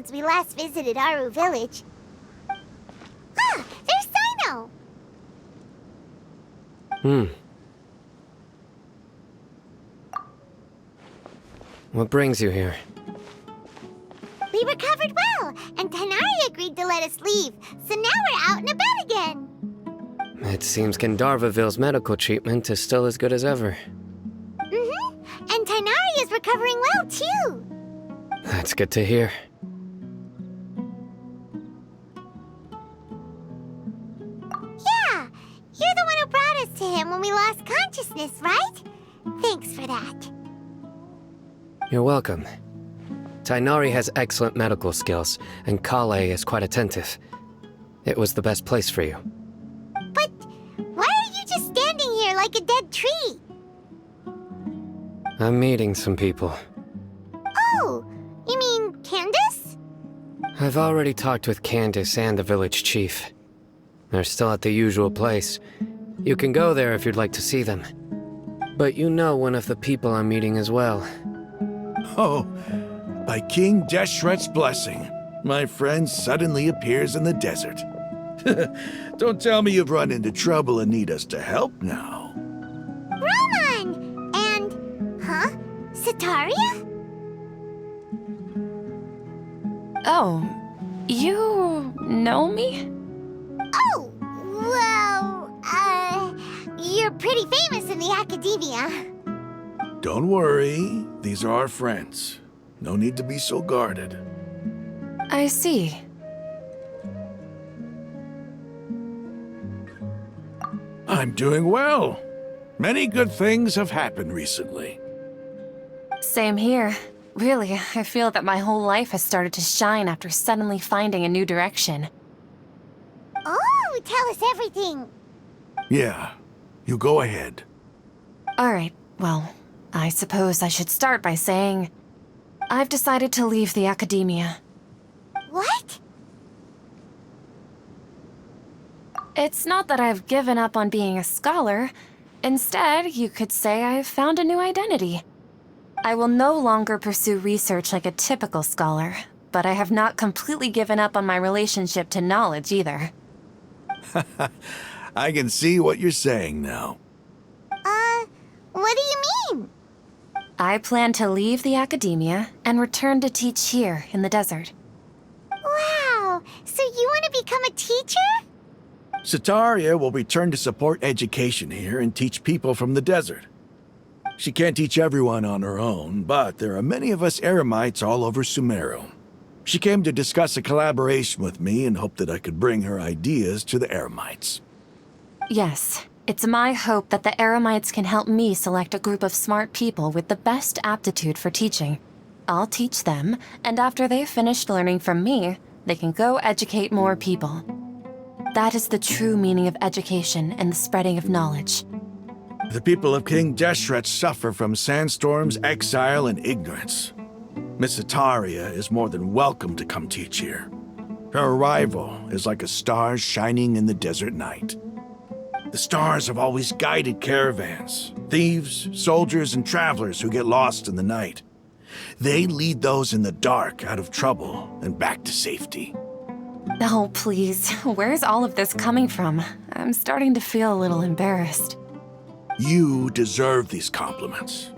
since we last visited Aru village. Ah, there's Sino! What brings you here? We recovered well, and Tanari agreed to let us leave, so now we're out and about again. It seems Gandharvaville's medical treatment is still as good as ever. And Tanari is recovering well, too. That's good to hear. Yeah, you're the one who brought us to him when we lost consciousness, right? Thanks for that. You're welcome. Tainari has excellent medical skills, and Kale is quite attentive. It was the best place for you. But why are you just standing here like a dead tree? I'm meeting some people. Oh, you mean Candace? I've already talked with Candace and the village chief. They're still at the usual place. You can go there if you'd like to see them. But you know one of the people I'm meeting as well. Oh, by King Deshret's blessing, my friend suddenly appears in the desert. Don't tell me you've run into trouble and need us to help now. Roman! And, Sataria? Oh, you know me? Oh, well, you're pretty famous in the academia. Don't worry, these are our friends. No need to be so guarded. I see. I'm doing well. Many good things have happened recently. Same here. Really, I feel that my whole life has started to shine after suddenly finding a new direction. Oh, tell us everything. Yeah, you go ahead. Alright, well, I suppose I should start by saying I've decided to leave the academia. What? It's not that I've given up on being a scholar. Instead, you could say I've found a new identity. I will no longer pursue research like a typical scholar, but I have not completely given up on my relationship to knowledge either. I can see what you're saying now. What do you mean? I plan to leave the academia and return to teach here in the desert. Wow, so you want to become a teacher? Sataria will return to support education here and teach people from the desert. She can't teach everyone on her own, but there are many of us Eremites all over Sumeru. She came to discuss a collaboration with me and hoped that I could bring her ideas to the Eremites. Yes, it's my hope that the Eremites can help me select a group of smart people with the best aptitude for teaching. I'll teach them, and after they've finished learning from me, they can go educate more people. That is the true meaning of education and the spreading of knowledge. The people of King Deshret suffer from sandstorms, exile, and ignorance. Miss Sataria is more than welcome to come teach here. Her arrival is like a star shining in the desert night. The stars have always guided caravans, thieves, soldiers, and travelers who get lost in the night. They lead those in the dark out of trouble and back to safety. Oh, please, where's all of this coming from? I'm starting to feel a little embarrassed. You deserve these compliments.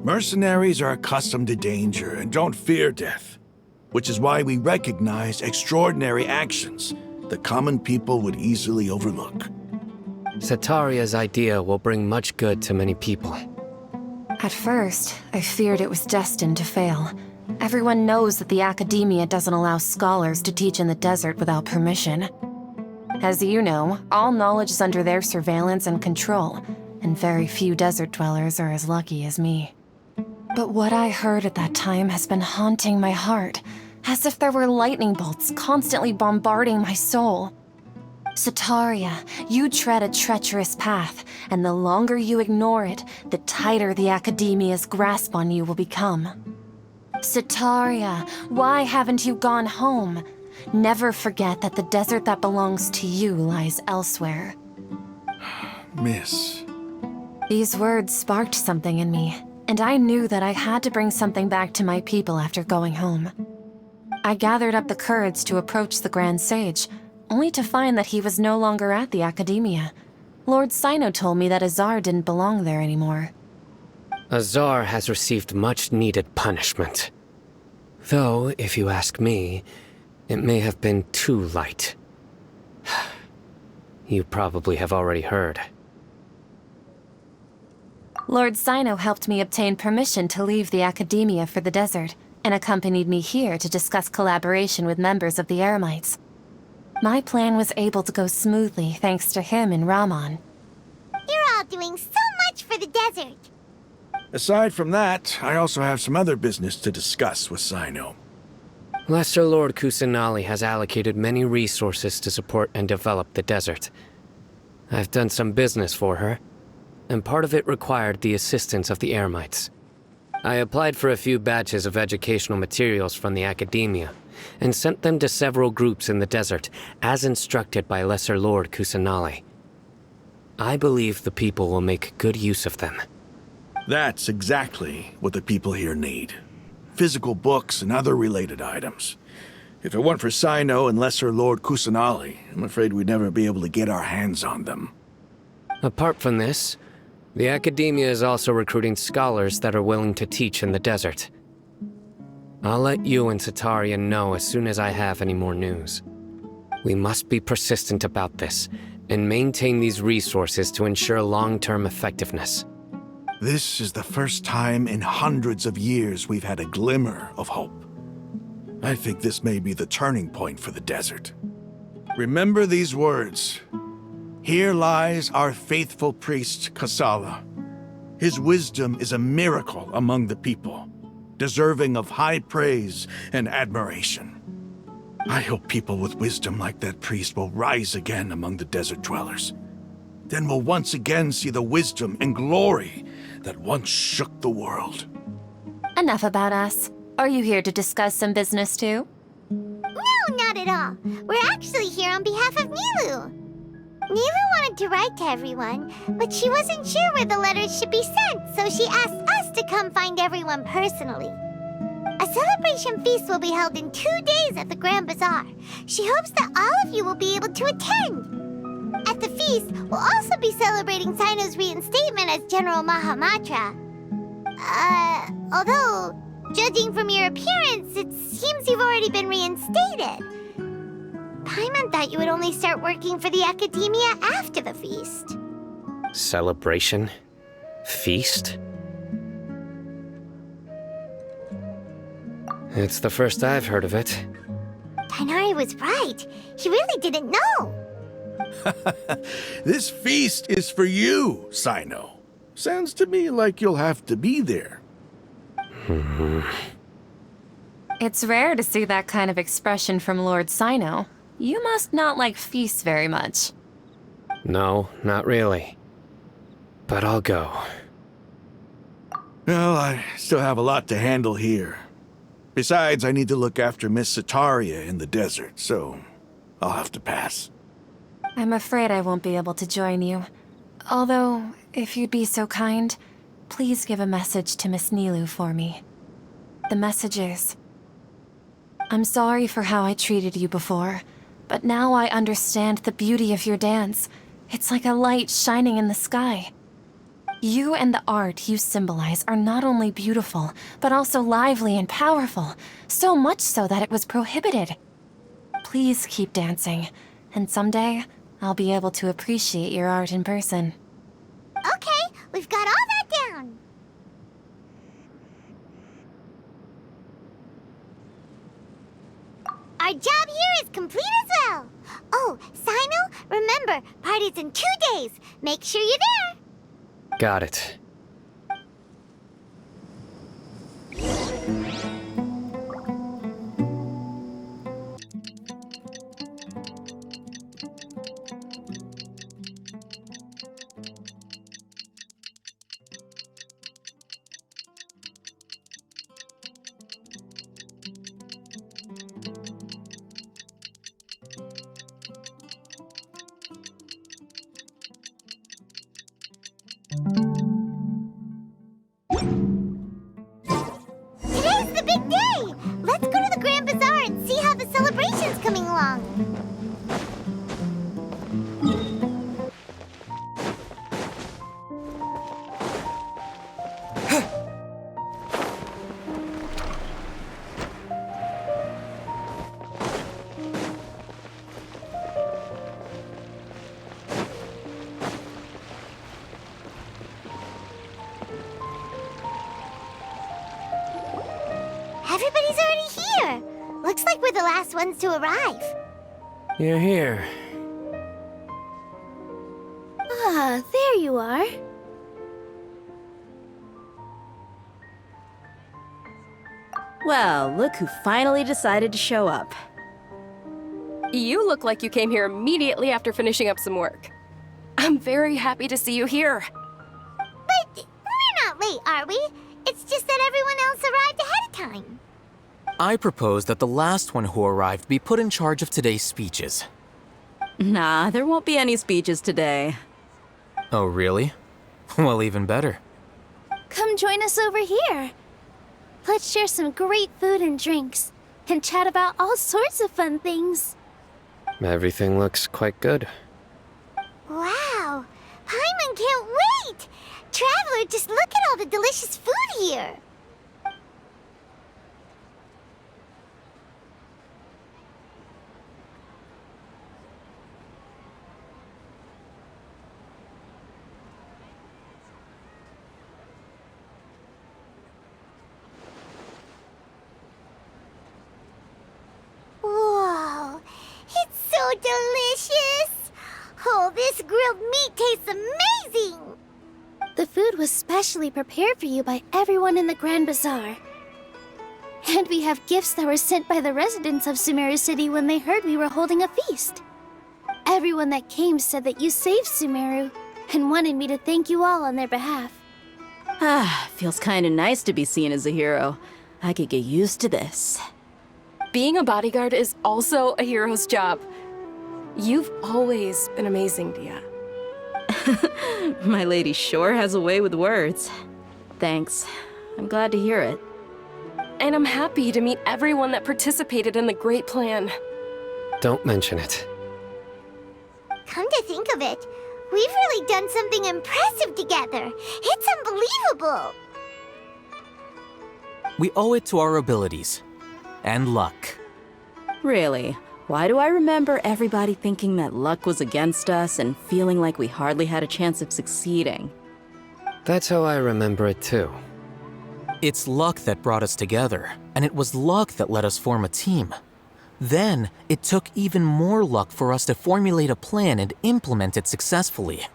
Mercenaries are accustomed to danger and don't fear death, which is why we recognize extraordinary actions that common people would easily overlook. Sataria's idea will bring much good to many people. At first, I feared it was destined to fail. Everyone knows that the academia doesn't allow scholars to teach in the desert without permission. As you know, all knowledge is under their surveillance and control, and very few desert dwellers are as lucky as me. But what I heard at that time has been haunting my heart, as if there were lightning bolts constantly bombarding my soul. Sataria, you tread a treacherous path, and the longer you ignore it, the tighter the academia's grasp on you will become. Sataria, why haven't you gone home? Never forget that the desert that belongs to you lies elsewhere. Miss. These words sparked something in me, and I knew that I had to bring something back to my people after going home. I gathered up the courage to approach the Grand Sage, only to find that he was no longer at the Academia. Lord Sino told me that Azar didn't belong there anymore. Azar has received much-needed punishment. Though, if you ask me, it may have been too light. You probably have already heard. Lord Sino helped me obtain permission to leave the Academia for the desert, and accompanied me here to discuss collaboration with members of the Eremites. My plan was able to go smoothly thanks to him and Rahman. You're all doing so much for the desert. Aside from that, I also have some other business to discuss with Sino. Lesser Lord Kusanali has allocated many resources to support and develop the desert. I've done some business for her, and part of it required the assistance of the Eremites. I applied for a few batches of educational materials from the Academia, and sent them to several groups in the desert, as instructed by Lesser Lord Kusanali. I believe the people will make good use of them. That's exactly what the people here need. Physical books and other related items. If it weren't for Sino and Lesser Lord Kusanali, I'm afraid we'd never be able to get our hands on them. Apart from this, the Academia is also recruiting scholars that are willing to teach in the desert. I'll let you and Satarian know as soon as I have any more news. We must be persistent about this, and maintain these resources to ensure long-term effectiveness. This is the first time in hundreds of years we've had a glimmer of hope. I think this may be the turning point for the desert. Remember these words. Here lies our faithful priest, Kasala. His wisdom is a miracle among the people, deserving of high praise and admiration. I hope people with wisdom like that priest will rise again among the desert dwellers. Then we'll once again see the wisdom and glory that once shook the world. Enough about us. Are you here to discuss some business too? No, not at all. We're actually here on behalf of Nilu. Nilu wanted to write to everyone, but she wasn't sure where the letters should be sent, so she asked us to come find everyone personally. A celebration feast will be held in 2 days at the Grand Bazaar. She hopes that all of you will be able to attend. At the feast, we'll also be celebrating Sino's reinstatement as General Mahamatra. Although, judging from your appearance, it seems you've already been reinstated. Paimon thought you would only start working for the Academia after the feast. Celebration? Feast? It's the first I've heard of it. Tainari was right. He really didn't know. This feast is for you, Sino. Sounds to me like you'll have to be there. It's rare to see that kind of expression from Lord Sino. You must not like feasts very much. No, not really. But I'll go. Well, I still have a lot to handle here. Besides, I need to look after Miss Sataria in the desert, so I'll have to pass. I'm afraid I won't be able to join you. Although, if you'd be so kind, please give a message to Miss Nilu for me. The message is, I'm sorry for how I treated you before, but now I understand the beauty of your dance. It's like a light shining in the sky. You and the art you symbolize are not only beautiful, but also lively and powerful, so much so that it was prohibited. Please keep dancing, and someday I'll be able to appreciate your art in person. Okay, we've got all that down. Our job here is complete as well. Oh, Sino, remember, party's in 2 days. Make sure you're there. Got it. Today's the big day. Let's go to the Grand Bazaar and wrong. Everybody's already here. Looks like we're the last ones to arrive. You're here. Ah, there you are. Well, look who finally decided to show up. You look like you came here immediately after finishing up some work. I'm very happy to see you here. But we're not late, are we? It's just that everyone else arrived ahead of time. I propose that the last one who arrived be put in charge of today's speeches. Nah, there won't be any speeches today. Oh, really? Well, even better. Come join us over here. Let's share some great food and drinks, and chat about all sorts of fun things. Everything looks quite good. Wow! Paimon can't wait! Traveler, just look at all the delicious food here! Whoa! It's so delicious! Oh, this grilled meat tastes amazing! The food was specially prepared for you by everyone in the Grand Bazaar. And we have gifts that were sent by the residents of Sumeru City when they heard we were holding a feast. Everyone that came said that you saved Sumeru, and wanted me to thank you all on their behalf. Ah, feels kinda nice to be seen as a hero. I could get used to this. Being a bodyguard is also a hero's job. You've always been amazing, Dia. My lady sure has a way with words. Thanks. I'm glad to hear it. And I'm happy to meet everyone that participated in the great plan. Don't mention it. Come to think of it, we've really done something impressive together. It's unbelievable! We owe it to our abilities. And luck. Really? Why do I remember everybody thinking that luck was against us and feeling like we hardly had a chance of succeeding? That's how I remember it too. It's luck that brought us together, and it was luck that let us form a team. Then, it took even more luck for us to formulate a plan and implement it successfully.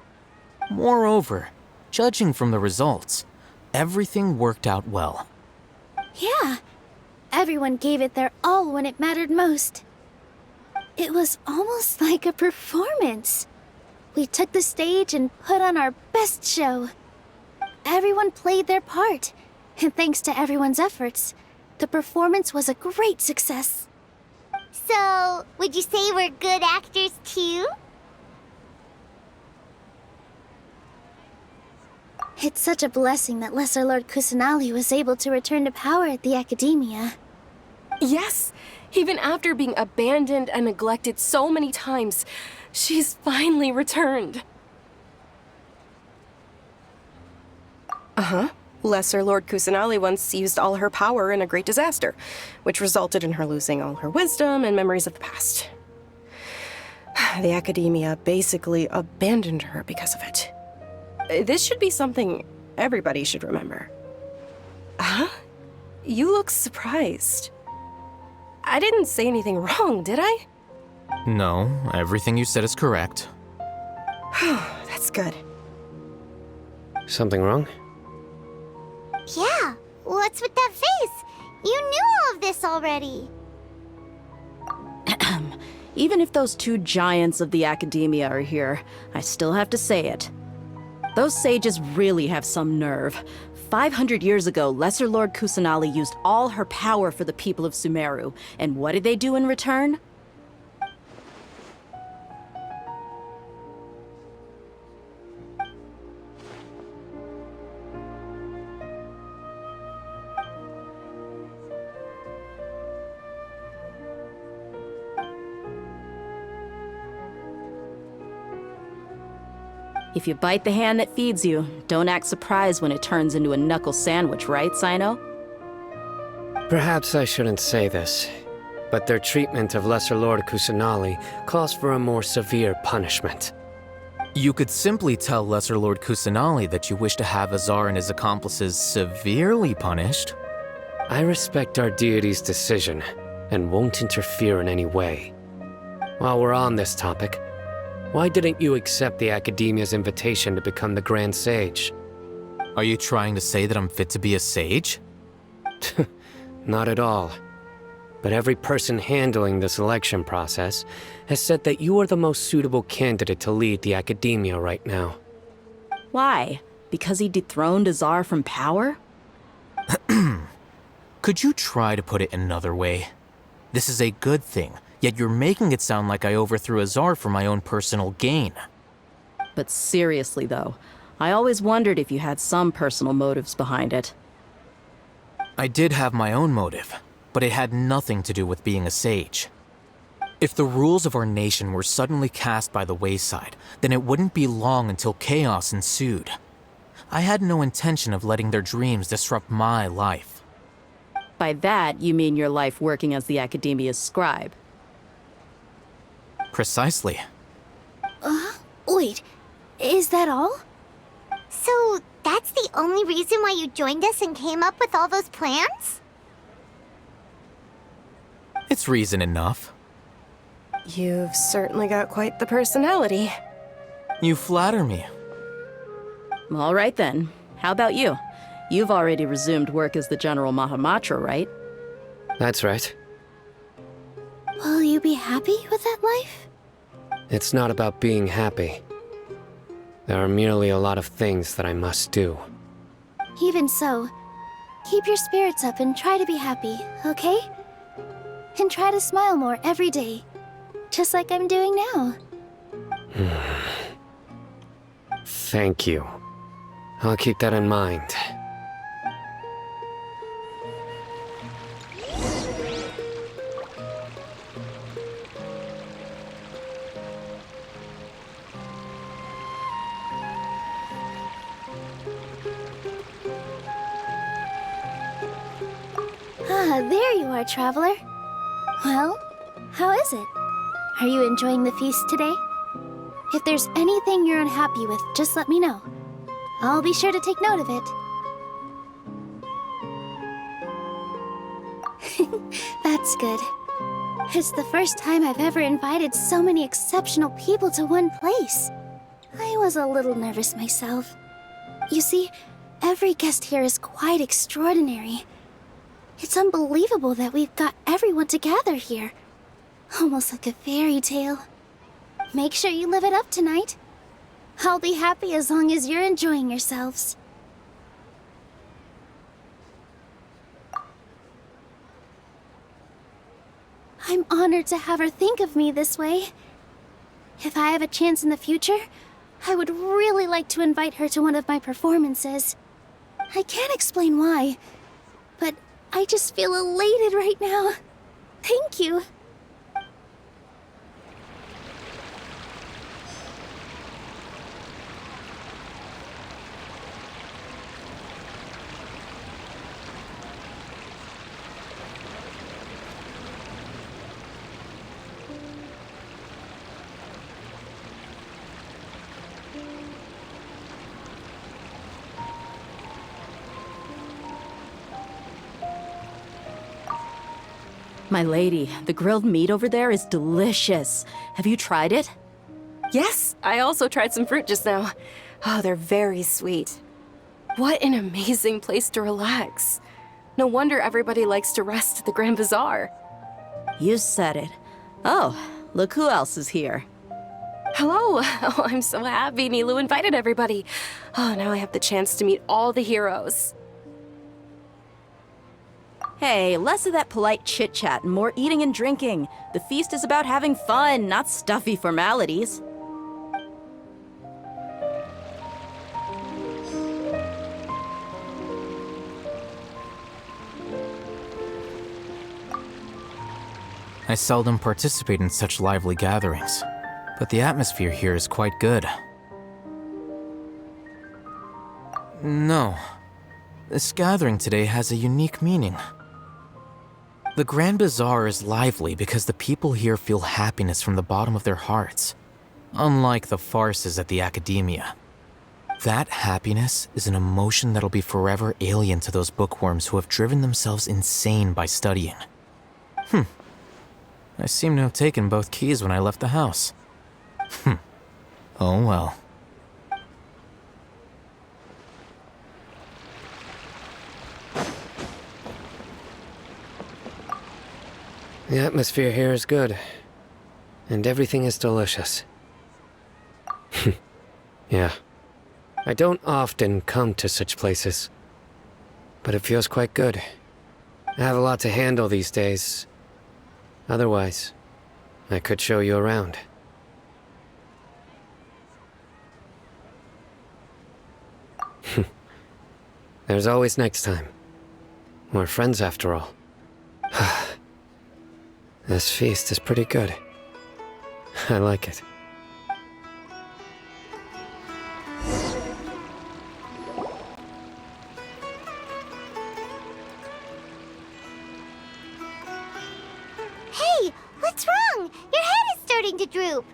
Moreover, judging from the results, everything worked out well. Yeah, everyone gave it their all when it mattered most. It was almost like a performance. We took the stage and put on our best show. Everyone played their part, and thanks to everyone's efforts, the performance was a great success. So, would you say we're good actors too? It's such a blessing that Lesser Lord Kusanali was able to return to power at the Academia. Yes! Even after being abandoned and neglected so many times, she's finally returned. Uh-huh. Lesser Lord Kusanali once used all her power in a great disaster, which resulted in her losing all her wisdom and memories of the past. The Academia basically abandoned her because of it. This should be something everybody should remember. Huh? You look surprised. I didn't say anything wrong, did I? No, everything you said is correct. That's good. Something wrong? Yeah, what's with that face? You knew all of this already. Even if those two giants of the Academia are here, I still have to say it. Those sages really have some nerve. 500 years ago, Lesser Lord Kusanali used all her power for the people of Sumeru, and what did they do in return? If you bite the hand that feeds you, don't act surprised when it turns into a knuckle sandwich, right, Sino? Perhaps I shouldn't say this, but their treatment of Lesser Lord Kusanali calls for a more severe punishment. You could simply tell Lesser Lord Kusanali that you wish to have Azar and his accomplices severely punished. I respect our deity's decision and won't interfere in any way. While we're on this topic, why didn't you accept the Academia's invitation to become the Grand Sage? Are you trying to say that I'm fit to be a sage? Not at all. But every person handling the selection process has said that you are the most suitable candidate to lead the Academia right now. Why? Because he dethroned Azar from power? Could you try to put it another way? This is a good thing, yet you're making it sound like I overthrew Azar for my own personal gain. But seriously, though, I always wondered if you had some personal motives behind it. I did have my own motive, but it had nothing to do with being a sage. If the rules of our nation were suddenly cast by the wayside, then it wouldn't be long until chaos ensued. I had no intention of letting their dreams disrupt my life. By that, you mean your life working as the Academia's scribe. Precisely. Wait, is that all? So that's the only reason why you joined us and came up with all those plans? It's reason enough. You've certainly got quite the personality. You flatter me. All right then. How about you? You've already resumed work as the General Mahamatra, right? That's right. Will you be happy with that life? It's not about being happy. There are merely a lot of things that I must do. Even so, keep your spirits up and try to be happy, okay? And try to smile more every day, just like I'm doing now. Thank you. I'll keep that in mind. Ah, there you are, traveler. Well, how is it? Are you enjoying the feast today? If there's anything you're unhappy with, just let me know. I'll be sure to take note of it. That's good. It's the first time I've ever invited so many exceptional people to one place. I was a little nervous myself. You see, every guest here is quite extraordinary. It's unbelievable that we've got everyone together here. Almost like a fairy tale. Make sure you live it up tonight. I'll be happy as long as you're enjoying yourselves. I'm honored to have her think of me this way. If I have a chance in the future, I would really like to invite her to one of my performances. I can't explain why, but I just feel elated right now. Thank you. My lady, the grilled meat over there is delicious. Have you tried it? Yes, I also tried some fruit just now. Oh, they're very sweet. What an amazing place to relax. No wonder everybody likes to rest at the Grand Bazaar. You said it. Oh, look who else is here. Hello. Oh, I'm so happy Nilu invited everybody. Oh, now I have the chance to meet all the heroes. Hey, less of that polite chit-chat and more eating and drinking. The feast is about having fun, not stuffy formalities. I seldom participate in such lively gatherings, but the atmosphere here is quite good. No. This gathering today has a unique meaning. The Grand Bazaar is lively because the people here feel happiness from the bottom of their hearts, unlike the farces at the Academia. That happiness is an emotion that'll be forever alien to those bookworms who have driven themselves insane by studying. I seem to have taken both keys when I left the house. Oh well. The atmosphere here is good, and everything is delicious. Yeah. I don't often come to such places, but it feels quite good. I have a lot to handle these days. Otherwise, I could show you around. There's always next time. We're friends after all. This feast is pretty good. I like it. Hey, what's wrong? Your head is starting to droop.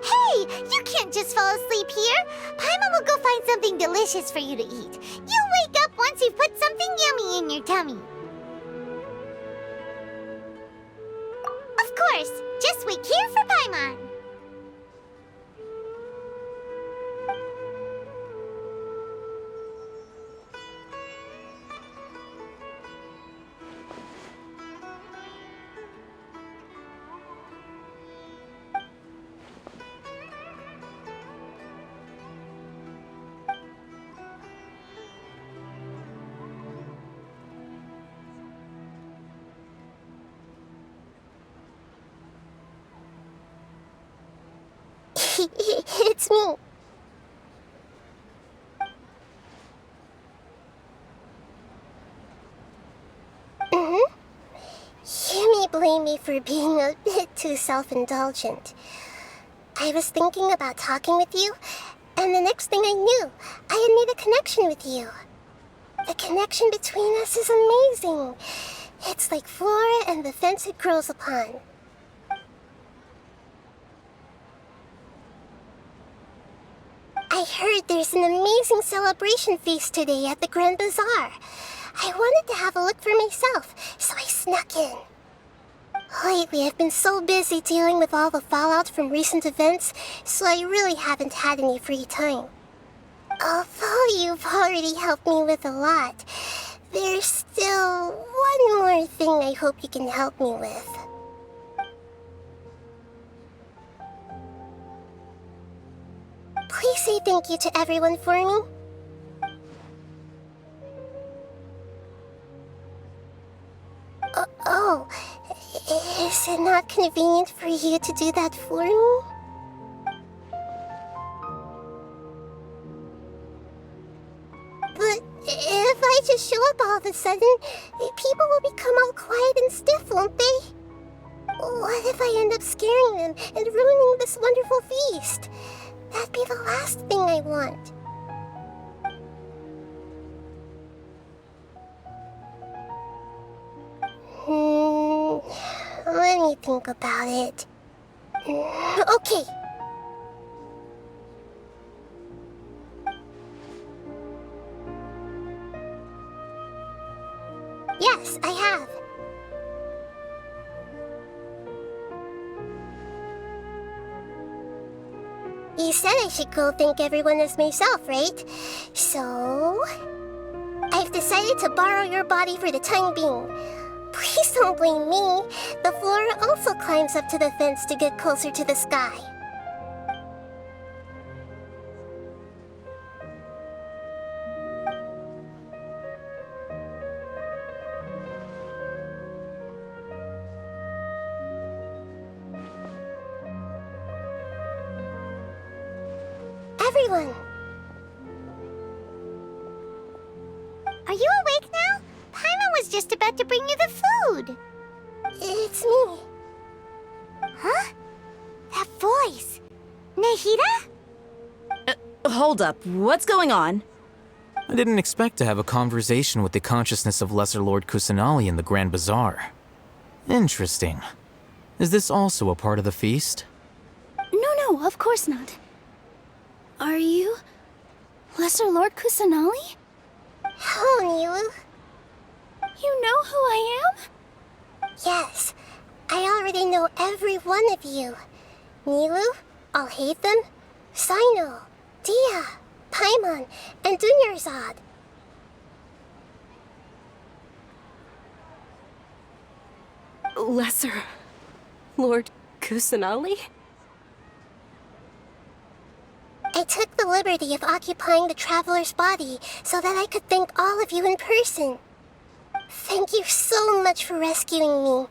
Hey, you can't just fall asleep here. Paimon will go find something delicious for you to eat. You'll wake up once you've put something yummy in your tummy. Of course, just wait here for Paimon. It's me. You may blame me for being a bit too self-indulgent. I was thinking about talking with you, and the next thing I knew, I had made a connection with you. The connection between us is amazing. It's like flora and the fence it grows upon. I heard there's an amazing celebration feast today at the Grand Bazaar. I wanted to have a look for myself, so I snuck in. Lately, I've been so busy dealing with all the fallout from recent events, so I really haven't had any free time. Although you've already helped me with a lot, there's still one more thing I hope you can help me with. Please say thank you to everyone for me. Oh, is it not convenient for you to do that for me? But if I just show up all of a sudden, people will become all quiet and stiff, won't they? What if I end up scaring them and ruining this wonderful feast? That'd be the last thing I want. Let me think about it. Okay. Yes, I have. You said I should go thank everyone as myself, right? So... I've decided to borrow your body for the time being. Please don't blame me. The flora also climbs up to the fence to get closer to the sky. Everyone! Are you awake now? Paimon was just about to bring you the food. It's me. Huh? That voice. Nahida? Hold up, what's going on? I didn't expect to have a conversation with the consciousness of Lesser Lord Kusanali in the Grand Bazaar. Interesting. Is this also a part of the feast? No, of course not. Are you Lesser Lord Kusanali? Oh, Nilu. You know who I am? Yes, I already know every one of you. Nilu, Alhaitham, Sino, Dia, Paimon, and Dunyarzad. Lesser Lord Kusanali? I took the liberty of occupying the traveler's body so that I could thank all of you in person. Thank you so much for rescuing me,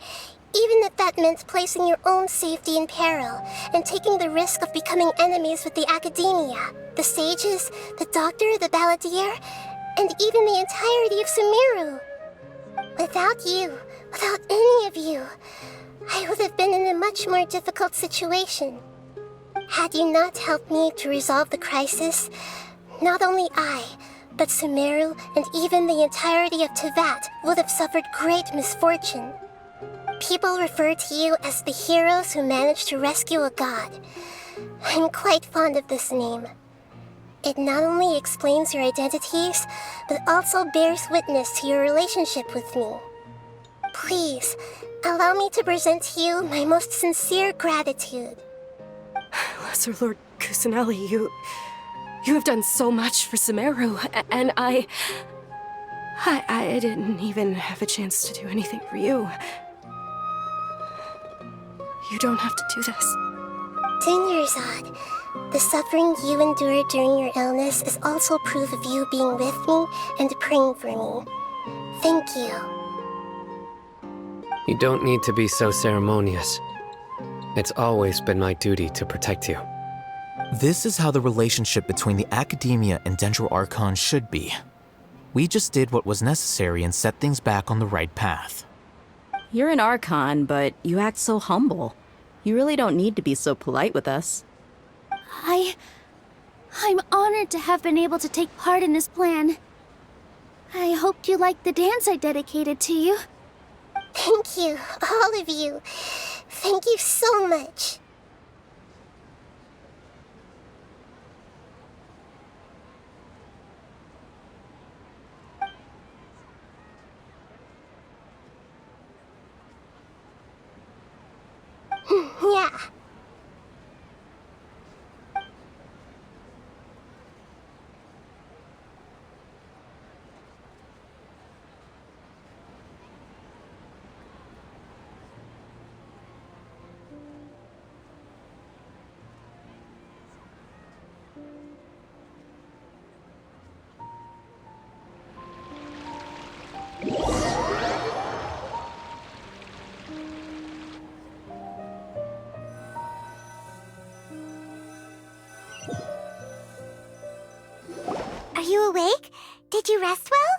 even if that meant placing your own safety in peril and taking the risk of becoming enemies with the Academia, the sages, the doctor, the balladeer, and even the entirety of Sumeru. Without you, without any of you, I would have been in a much more difficult situation. Had you not helped me to resolve the crisis, not only I, but Sumeru and even the entirety of Tevat would have suffered great misfortune. People refer to you as the heroes who managed to rescue a god. I'm quite fond of this name. It not only explains your identities, but also bears witness to your relationship with me. Please, allow me to present to you my most sincere gratitude. Lesser Lord Kusanali, you have done so much for Sumeru, and I didn't even have a chance to do anything for you. You don't have to do this. Dunyarzad, the suffering you endured during your illness is also proof of you being with me and praying for me. Thank you. You don't need to be so ceremonious. It's always been my duty to protect you. This is how the relationship between the Academia and Dendro Archon should be. We just did what was necessary and set things back on the right path. You're an Archon, but you act so humble. You really don't need to be so polite with us. I'm honored to have been able to take part in this plan. I hoped you liked the dance I dedicated to you. Thank you, all of you. Thank you so much. Yeah. Are you awake? Did you rest well?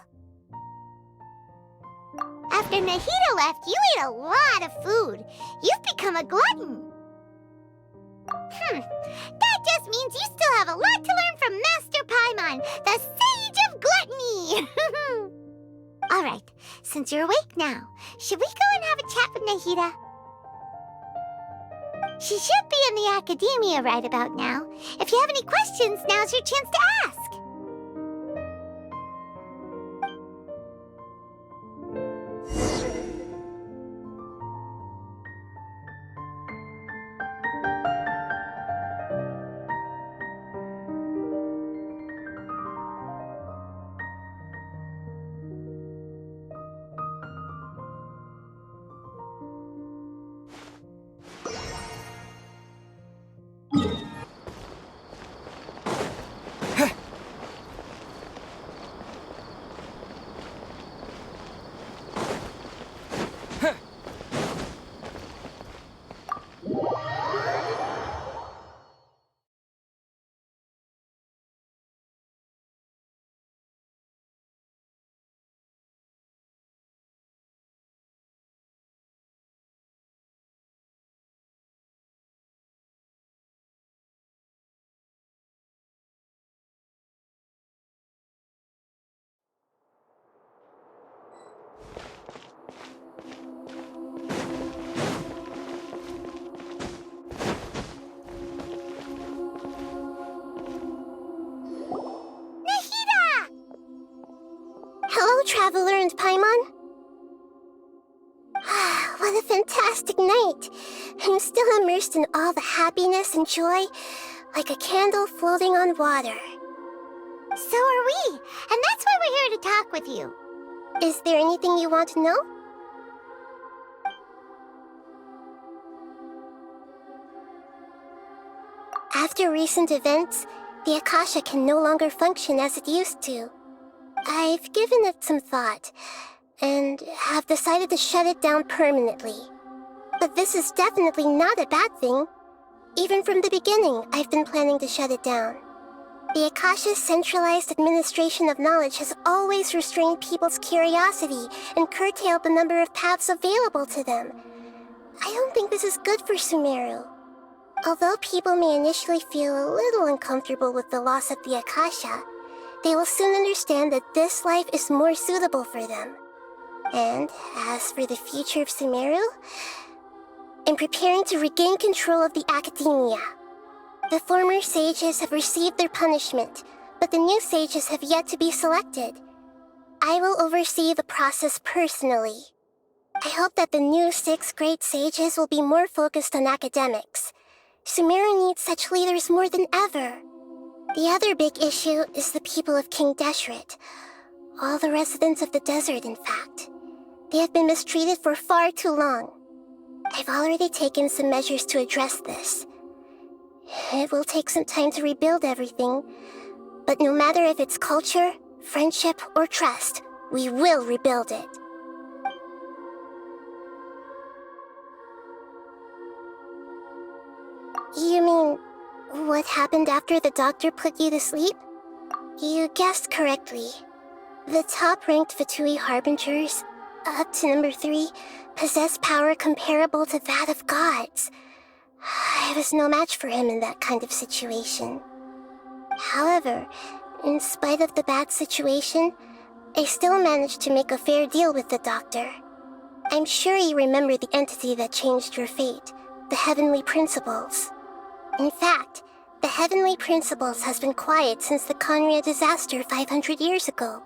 After Nahida left, you ate a lot of food. You've become a glutton. That just means you still have a lot to learn from Master Paimon, the Sage of Gluttony. All right, since you're awake now, should we go and have a chat with Nahida? She should be in the Academia right about now. If you have any questions, now's your chance to ask. Traveler and Paimon? What a fantastic night! I'm still immersed in all the happiness and joy, like a candle floating on water. So are we, and that's why we're here to talk with you. Is there anything you want to know? After recent events, the Akasha can no longer function as it used to. I've given it some thought, and have decided to shut it down permanently. But this is definitely not a bad thing. Even from the beginning, I've been planning to shut it down. The Akasha's centralized administration of knowledge has always restrained people's curiosity and curtailed the number of paths available to them. I don't think this is good for Sumeru. Although people may initially feel a little uncomfortable with the loss of the Akasha, they will soon understand that this life is more suitable for them. And as for the future of Sumeru, I'm preparing to regain control of the academia. The former sages have received their punishment, but the new sages have yet to be selected. I will oversee the process personally. I hope that the new 6th grade sages will be more focused on academics. Sumeru needs such leaders more than ever. The other big issue is the people of King Deshret. All the residents of the desert, in fact. They have been mistreated for far too long. I've already taken some measures to address this. It will take some time to rebuild everything, but no matter if it's culture, friendship, or trust, we will rebuild it. You mean, what happened after the doctor put you to sleep? You guessed correctly. The top-ranked Fatui Harbingers, up to number 3, possess power comparable to that of gods. I was no match for him in that kind of situation. However, in spite of the bad situation, I still managed to make a fair deal with the doctor. I'm sure you remember the entity that changed your fate, the Heavenly Principles. In fact, the Heavenly Principles has been quiet since the Conria disaster 500 years ago.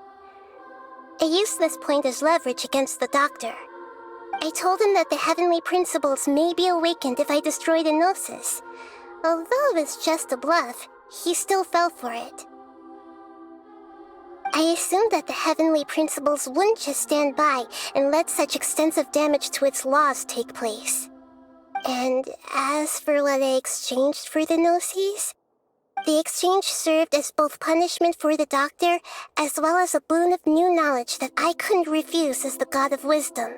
I used this point as leverage against the doctor. I told him that the Heavenly Principles may be awakened if I destroy the Gnosis. Although it's just a bluff, he still fell for it. I assumed that the Heavenly Principles wouldn't just stand by and let such extensive damage to its laws take place. And as for what I exchanged for the Gnosis, the exchange served as both punishment for the doctor as well as a boon of new knowledge that I couldn't refuse as the God of Wisdom.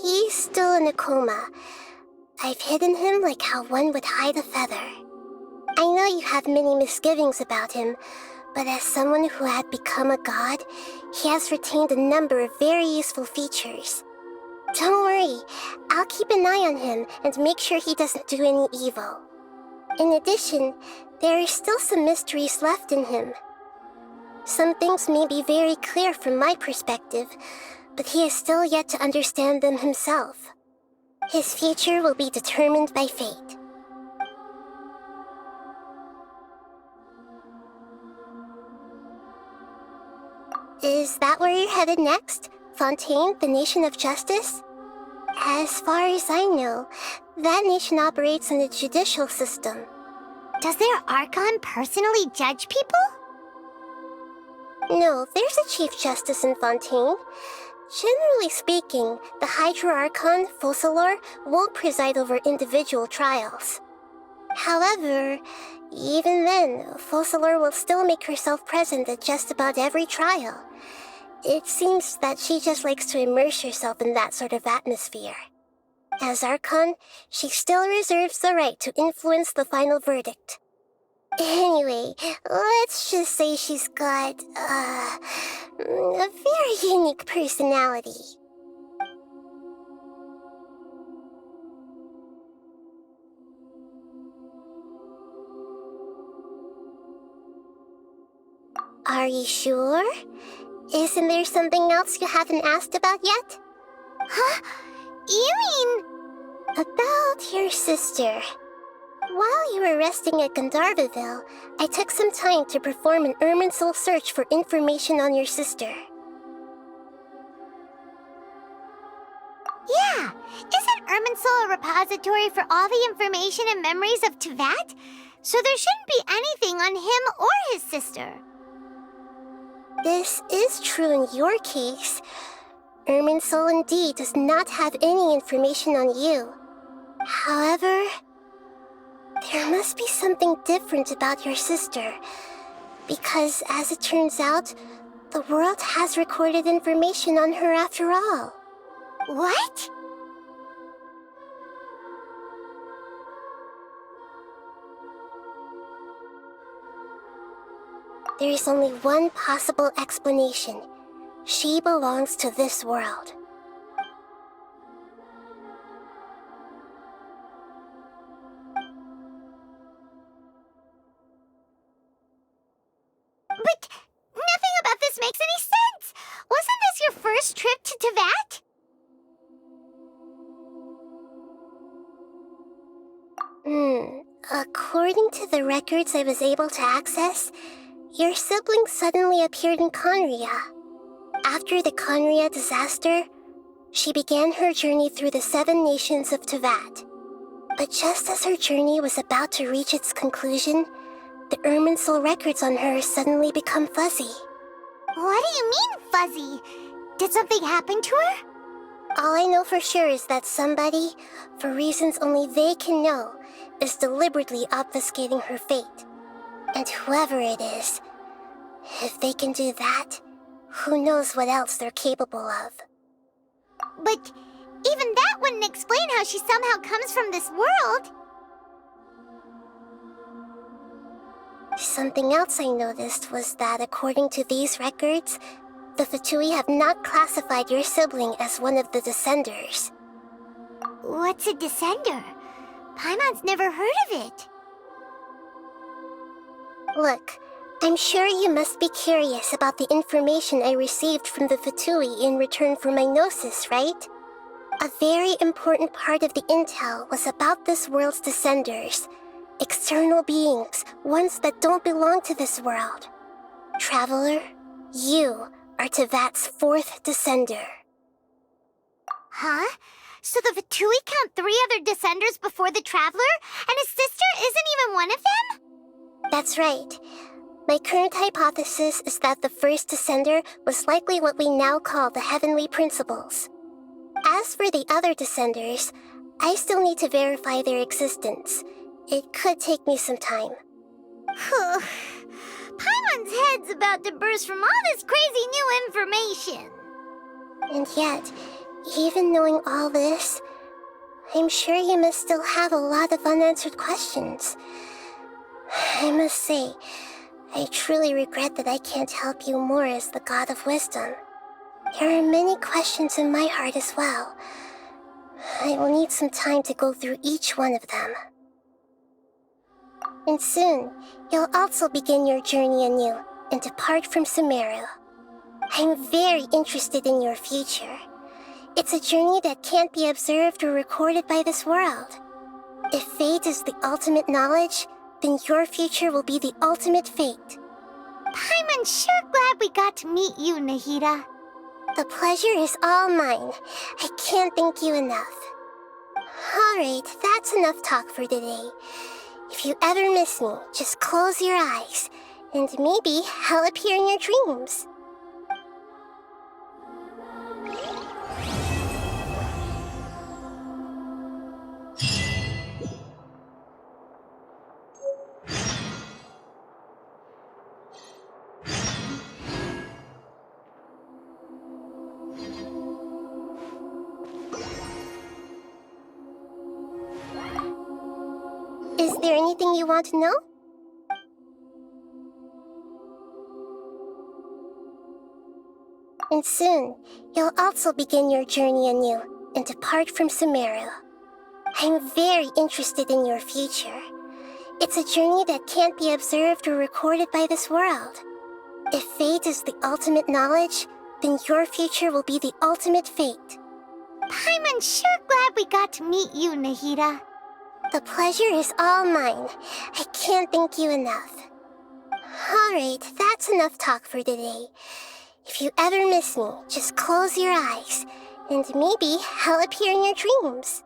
He's still in a coma. I've hidden him like how one would hide a feather. I know you have many misgivings about him, but as someone who had become a god, he has retained a number of very useful features. Don't worry, I'll keep an eye on him and make sure he doesn't do any evil. In addition, there are still some mysteries left in him. Some things may be very clear from my perspective, but he is still yet to understand them himself. His future will be determined by fate. Is that where you're headed next? Fontaine, the Nation of Justice? As far as I know, that nation operates in a judicial system. Does their Archon personally judge people? No, there's a Chief Justice in Fontaine. Generally speaking, the Hydra Archon, Focalor, won't preside over individual trials. However, even then, Focalor will still make herself present at just about every trial. It seems that she just likes to immerse herself in that sort of atmosphere. As Archon, she still reserves the right to influence the final verdict. Anyway, let's just say she's got, a very unique personality. Are you sure? Isn't there something else you haven't asked about yet? Huh? You mean... About your sister. While you were resting at Gandharvaville, I took some time to perform an Irminsul search for information on your sister. Yeah, isn't Irminsul a repository for all the information and memories of Teyvat? So there shouldn't be anything on him or his sister. This is true in your case. Irminsul indeed does not have any information on you. However, there must be something different about your sister. Because, as it turns out, the world has recorded information on her after all. What? There is only one possible explanation. She belongs to this world. But nothing about this makes any sense! Wasn't this your first trip to Teyvat? According to the records I was able to access, your sibling suddenly appeared in Conria. After the Conria disaster, she began her journey through the 7 nations of Teyvat. But just as her journey was about to reach its conclusion, the Irminsul records on her suddenly become fuzzy. What do you mean, fuzzy? Did something happen to her? All I know for sure is that somebody, for reasons only they can know, is deliberately obfuscating her fate. And whoever it is, if they can do that, who knows what else they're capable of. But even that wouldn't explain how she somehow comes from this world. Something else I noticed was that according to these records, the Fatui have not classified your sibling as one of the Descenders. What's a Descender? Paimon's never heard of it. Look, I'm sure you must be curious about the information I received from the Fatui in return for my gnosis, right? A very important part of the intel was about this world's Descenders. External beings, ones that don't belong to this world. Traveler, you are Teyvat's 4th Descender. Huh? So the Fatui count 3 other Descenders before the Traveler, and his sister isn't even one of them? That's right. My current hypothesis is that the first Descender was likely what we now call the Heavenly Principles. As for the other Descenders, I still need to verify their existence. It could take me some time. Paimon's head's about to burst from all this crazy new information. And yet, even knowing all this, I'm sure you must still have a lot of unanswered questions. I must say, I truly regret that I can't help you more as the God of Wisdom. There are many questions in my heart as well. I will need some time to go through each one of them. And soon, you'll also begin your journey anew and depart from Sumeru. I'm very interested in your future. It's a journey that can't be observed or recorded by this world. If fate is the ultimate knowledge, then your future will be the ultimate fate. Paimon's sure glad we got to meet you, Nahida. The pleasure is all mine. I can't thank you enough. Alright, that's enough talk for today. If you ever miss me, just close your eyes, and maybe I'll appear in your dreams. Is there anything you want to know? And soon, you'll also begin your journey anew and depart from Sumeru. I'm very interested in your future. It's a journey that can't be observed or recorded by this world. If fate is the ultimate knowledge, then your future will be the ultimate fate. Paimon's sure glad we got to meet you, Nahida. The pleasure is all mine. I can't thank you enough. Alright, that's enough talk for today. If you ever miss me, just close your eyes, and maybe I'll appear in your dreams.